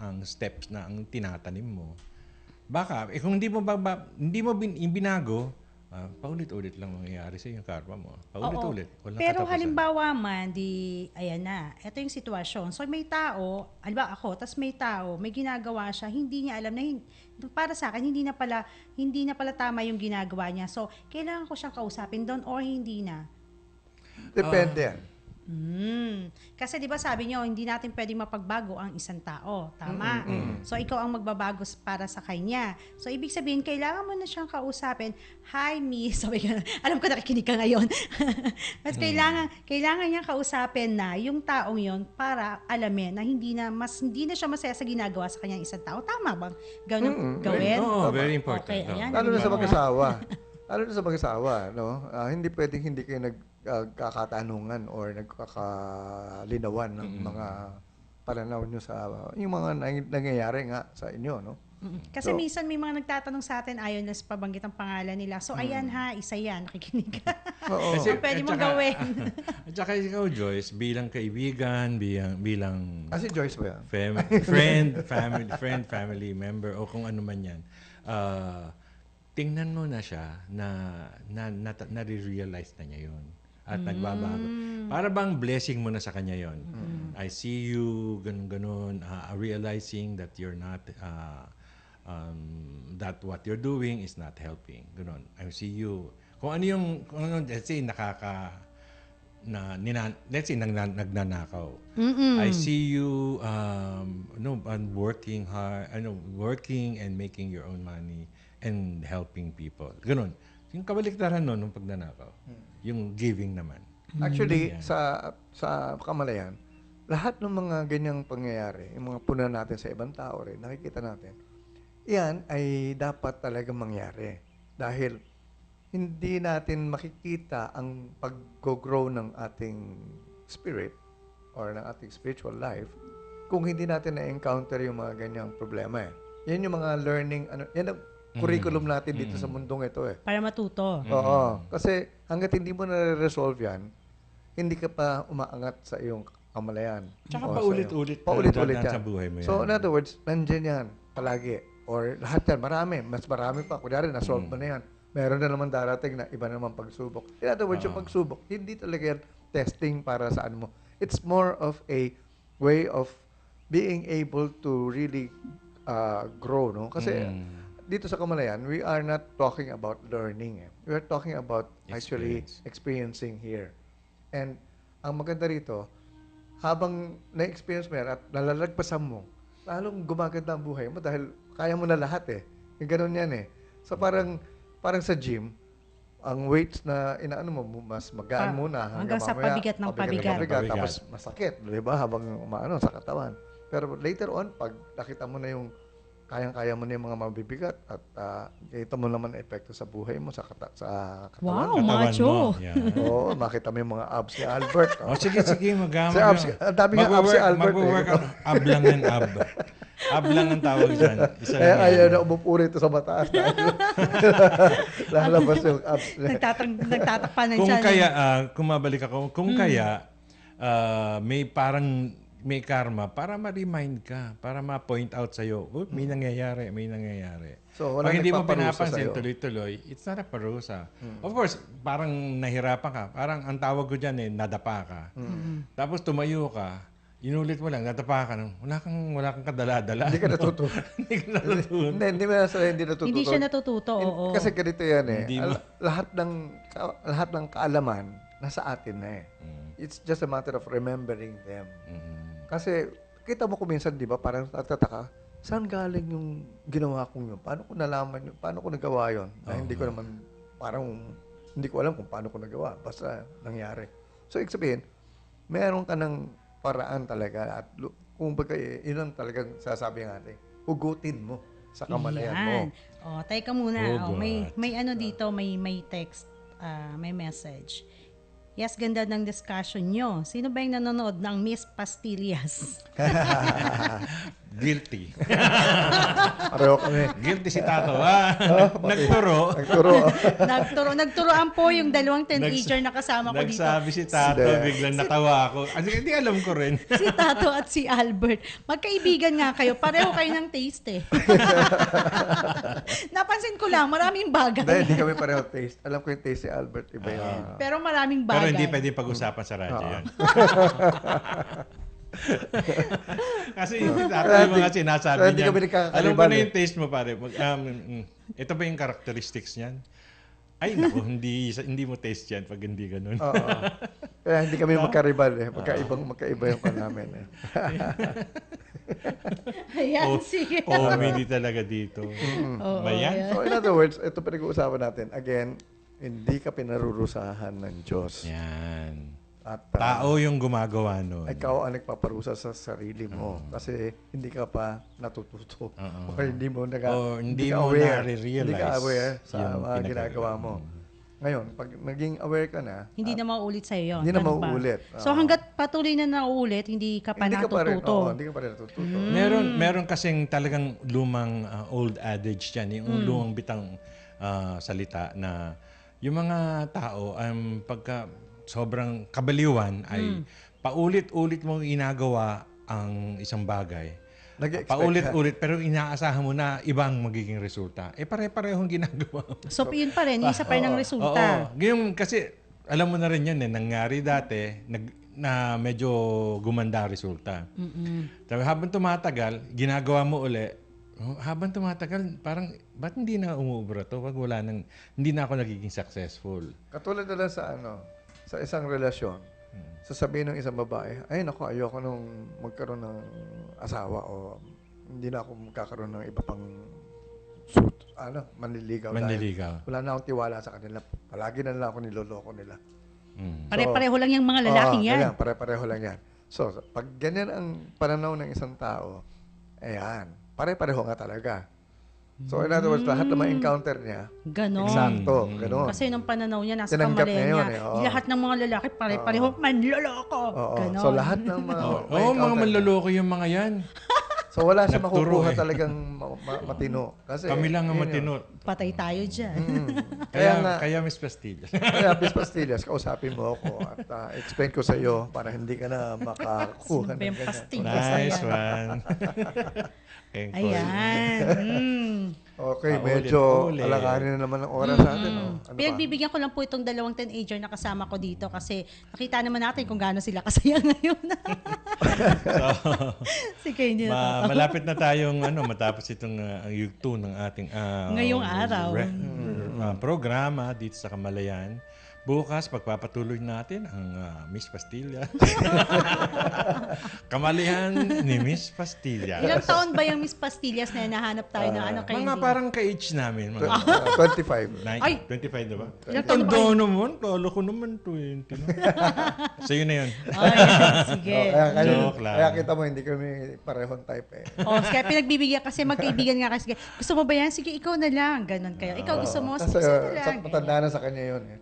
ang steps na ang tinatanim mo. Baka, kung hindi mo binago, paulit-ulit lang mangyayari sa yung karma mo. Paulit-ulit. Pero halimbawa man, ayan na, ito yung sitwasyon. So may tao, halimbawa ako, tas may tao, may ginagawa siya, hindi niya alam na, para sa akin, hindi na pala tama yung ginagawa niya. So, kailangan ko siyang kausapin doon or hindi na? Depende yan. Kasi 'di ba sabi niyo hindi natin pwedeng mapagbago ang isang tao, tama? So ikaw ang magbabago para sa kanya. So ibig sabihin kailangan mo na siyang kausapin. Hi miss, alam ko nakikinig ka ngayon. Mas kailangan niya kausapin na yung taong 'yon para alamin na hindi na siya masaya sa ginagawa sa kanyang isang tao. Tama bang ganun gawin? Very important. Okay, ayan, lalo na sa mag-asawa, no? Hindi pwedeng hindi kayo nagkakatanungan or nagkakalinawan ng mga pananaw nyo sa yung mga nangyayari nga sa inyo, no? Kasi So, minsan may mga nagtatanong sa atin, ayaw na pabanggit ang pangalan nila. So, ayan ha, isa yan, nakikinig ka. Oo. So, pwede at mong saka- gawin. At saka ikaw, Joyce, bilang kaibigan, bilang Si Joyce ba yan? family member, o kung ano man yan, tingnan mo na siya na-realize na niya yun. At nagbabago. Para bang blessing mo na sa kanya yon. I see you, ganun, realizing that you're not, that what you're doing is not helping. Ganun. I see you. Kung ano, let's say, let's say, nagnanakaw. I see you, working hard, working and making your own money and helping people. Ganun. Yung kabaliktaran nun, nung pagnanakaw. Yung giving naman. Actually, sa Kamalayan, lahat ng mga ganyang pangyayari, yung mga puna natin sa ibang tao rin, nakikita natin, yan ay dapat talagang mangyari. Dahil hindi natin makikita ang pag-grow ng ating spirit or ng ating spiritual life kung hindi natin na-encounter yung mga ganyang problema. Yan yung mga learning, yan ang curriculum natin dito sa mundong ito eh. Para matuto. Oo. Kasi hanggat hindi mo na-resolve yan, hindi ka pa umaangat sa iyong kamalayan. Tsaka O paulit-ulit paulit-ulit sa yan. buhay mo yan. So, in other words, nandyan yan palagi. Or lahat yan, mas marami pa. Kunyari, na-solve mo na yan. Meron na naman darating na iba na naman pagsubok. In other words, yung pagsubok, hindi talaga yan testing para saan mo. It's more of a way of being able to really grow, no? Kasi dito sa Kamalayan, we are not talking about learning. We are talking about actually experiencing here. And ang maganda rito, habang na-experience mo yan at nalalagpasan mo, lalong gumaganda ang buhay mo dahil kaya mo na lahat eh. Yung ganun yan eh. So parang sa gym, ang weights na inaano mo, mas magaan muna. Hanggang sa mamaya, pabigat ng pabigat. Tapos masakit, di ba? Habang umaano sa katawan. Pero later on, pag nakita mo na yung kayang-kaya mo na yung mga mabibigat at kita mo naman epekto sa buhay mo, sa katawan. Wow, Katawan macho. mo. Yeah. Oo, makita mo yung mga abs ni Albert. Sige, Si abs, ang dami nga abs si Albert. Mag-workout. Ab lang yan, ab. Ab lang ang tawag dyan. Isa Kaya lang ayaw yan. na umupo rito sa mataas. Lalabas yung abs niya. Nagtatakpan ng Kung tiyan. kaya, kung mabalik ako, kaya, may parang may karma para ma-remind ka, para ma-point out sa'yo, may nangyayari. So, wala Pag hindi mo nagpaparusa pinapansin, sa'yo. tuloy-tuloy, it's not a parusa. Of course, parang nahirapan ka. Parang ang tawag ko dyan nadapa ka. Tapos tumayo ka, inulit mo lang, nadapa ka. Wala kang kadala-dala. Hindi ka natuto. Hindi mo hindi natututo. Hindi siya natututo, oo. Kasi ganito yan eh. Hindi mo- Lahat ng kaalaman nasa atin na eh. It's just a matter of remembering them. Kasi kita mo kung minsan, di ba, parang natataka, saan galing yung ginawa kong yun? Paano ko nalaman yun? Paano ko nagawa yun? Na hindi ko naman, hindi ko alam kung paano ko nagawa. Basta nangyari. So, ibig sabihin, meron ka ng paraan talaga at kung baga, yun ang talagang sasabi natin, hugutin mo sa kamalayan mo. Yan. Teka muna. Oh, May ano dito, may text, may message. Yes, ganda ng discussion nyo. Sino ba yung nanonood ng Miss Pastillas? Guilty. Pareho kami. Guilty si Tato. Nagturo. Nagturoan po yung dalawang teenager na kasama ko dito. Nagsabi si Tato, biglang natawa ako. Hindi alam ko rin. Si Tato at si Albert. Magkaibigan nga kayo. Pareho kayo ng taste eh. Napansin ko lang, maraming bagay. Hindi kami pareho taste. Alam ko yung taste si Albert. Iba yung... Pero maraming Pero bagay. hindi pwede pag-usapan sa radyo yan. Kasi yung mga sinasabi hindi niya, kami nagkakakaliban alam ko na eh. yung taste mo pare. Ito ba yung characteristics niyan? Ay naku, hindi mo taste yan pag hindi ganun. Oo. Kaya hindi kami magkaribal eh. Magkaiba yung pan namin eh. Ayan, sige. Comedy talaga dito. Mayan? So in other words, ito pinag-uusapan natin. Again, hindi ka pinarurusahan ng Diyos. Yan. At Tao yung gumagawa nun. ikaw ang nagpaparusa sa sarili mo kasi hindi ka pa natututo o hindi mo O hindi ka mo aware. nare-realize Hindi ka aware sa yung mga ginagawa mo. Ngayon, pag naging aware ka na, Hindi na mauulit sa'yo yun. hindi na Ganun ba? mauulit. So hanggat patuloy na nauulit, hindi ka pa hindi ka pa rin, natututo. hindi ka pa rin natututo. Meron kasing talagang lumang old adage yan, yung lumang bitang salita na yung mga tao pagka sobrang kabaliwan ay paulit-ulit mong ginagawa ang isang bagay. Nag-expect Paulit-ulit pero inaasahan mo na ibang magiging resulta. Pare-parehong ginagawa mo. So yun pa rin, isa pa rin ang resulta. Oo. Ngayon kasi alam mo na rin yan nangyari dati na medyo gumanda ang resulta. Tapos habang tumatagal, ginagawa mo uli. Habang tumatagal, parang ba't hindi na umuubra to? Wag hindi na ako nagiging successful. Katulad na lang sa isang relasyon, sasabihin ng isang babae, ay naku, ayoko nung magkaroon ng asawa o hindi na ako magkakaroon ng iba pang manliligaw. Manliligaw. Wala na akong tiwala sa kanila. Palagi na lang ako niloloko nila. Pare-pareho lang yung mga lalaking yan. Ganyan, pare-pareho lang yan. So, pag ganyan ang pananaw ng isang tao, ayan, pare-pareho nga talaga. So, in other words, lahat na ma-encounter niya, Ganon. eksakto, ganon. Kasi nung pananaw niya, nasa Tinanggap kamalayan niya niya. yun, oo. Lahat ng mga lalaki pare-pareho manloloko. Oo. Ganon. So, lahat ng mga Mga manloloko yung mga yan. So, wala siya Nagturo makukuha eh. talagang matino. Kasi, Kami lang ang yun yun. matino. Patay tayo dyan. Kaya Miss Pastillas. Kaya, Miss Pastillas, kausapin mo ako at explain ko sa iyo para hindi ka na makakuha Sino ba ng yung ganyan. pastillas? Nice Ayan. one. Ayan. Okay, Paulit, medyo ulit. alanganin na naman ang oras natin. No? Ano ba? Pinagbibigyan ko lang po itong dalawang teenager na kasama ko dito kasi nakita naman natin kung gaano sila kasaya ngayon. Si Kenji na Malapit na tayong matapos itong yugto ng ating Ngayong araw. programa dito sa Kamalayan. Bukas, pagpapatuloy natin ang Miss Pastillas. Kamalayan ni Miss Pastillas. Ilang taon ba yung Miss Pastillas na nahanap tayo ng Kenji? Mga parang ka-age namin. Mga 25. Ay! 25 na ba? Ilang taon na ba Tanda kayo? naman. Kala ko naman 20. Sa'yo na yun. Ay, sige. Joke lang. Kaya kita mo, hindi kami parehong type eh. Kaya pinagbibigyan kasi magkaibigan nga kasi. Gusto mo ba yan? Sige, ikaw na lang. Ganon kayo. Ikaw gusto mo? Kasi Sige, na lang. matanda na sa kanya yun eh.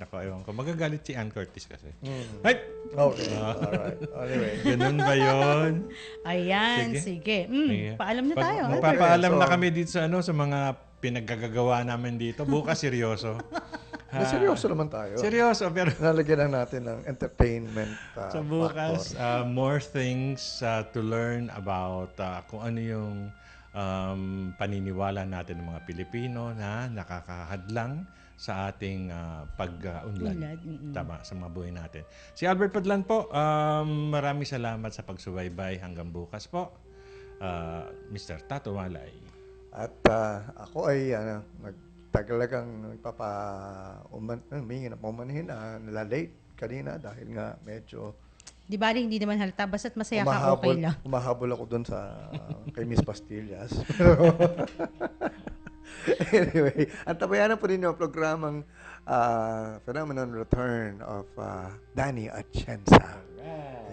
Nako, ewan ko. Magagalit si Ann Curtis kasi. Ay! Okay. Alright. Anyway. Ganun ba yun? Ayan, sige. Sige. Paalam na tayo. Magpapaalam na So- kami dito sa mga pinaggagawa namin dito. Bukas seryoso. May seryoso naman tayo. Seryoso, pero Nalagyan lang natin ng entertainment sa bukas, more things to learn about kung ano yung paniniwala natin ng mga Pilipino na nakakahadlang sa ating pag-unlad. Tama, sa mga buhay natin. Si Albert Padlan po, maraming salamat sa pagsubaybay hanggang bukas po. Mr. Tato Malay. At ako ay talagang humingi na pumanhin nalalate kanina dahil nga medyo Di bali, hindi naman halata. Basta't masaya ka, okay lang. Umahabol ako doon kay Miss Pastillas. Anyway, at tabayanan po ninyo ang programang Phenomenon Return of Danny Atienza.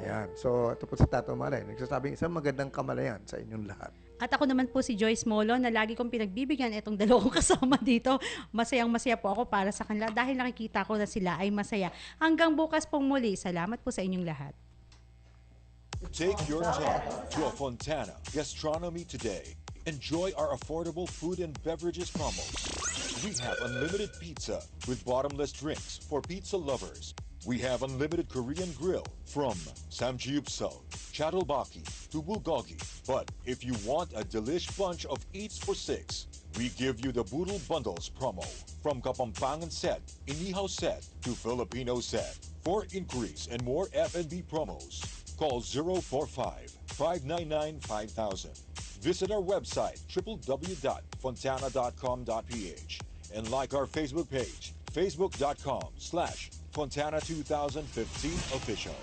Ayan. So, ito po si Tato Malay. Nagsasabing isang magandang kamalayan sa inyong lahat. At ako naman po si Joyce Molo na lagi kong pinagbibigyan itong dalawang kasama dito. Masayang-masaya po ako para sa kanila dahil nakikita ko na sila ay masaya. Hanggang bukas pong muli. Salamat po sa inyong lahat. Take your time to a Fontana Gastronomy today. Enjoy our affordable food and beverages promos. We have unlimited pizza with bottomless drinks for pizza lovers. We have unlimited Korean grill from samgyeopsal, chattelbaki to bulgogi. But if you want a delish bunch of eats for 6, we give you the Boodle Bundles promo from Kapampangan set, Inihaw set to Filipino set. For inquiries and more F&B promos, call 045-599-5000. Visit our website www.fontana.com.ph and like our Facebook page, facebook.com/Fontana2015 official.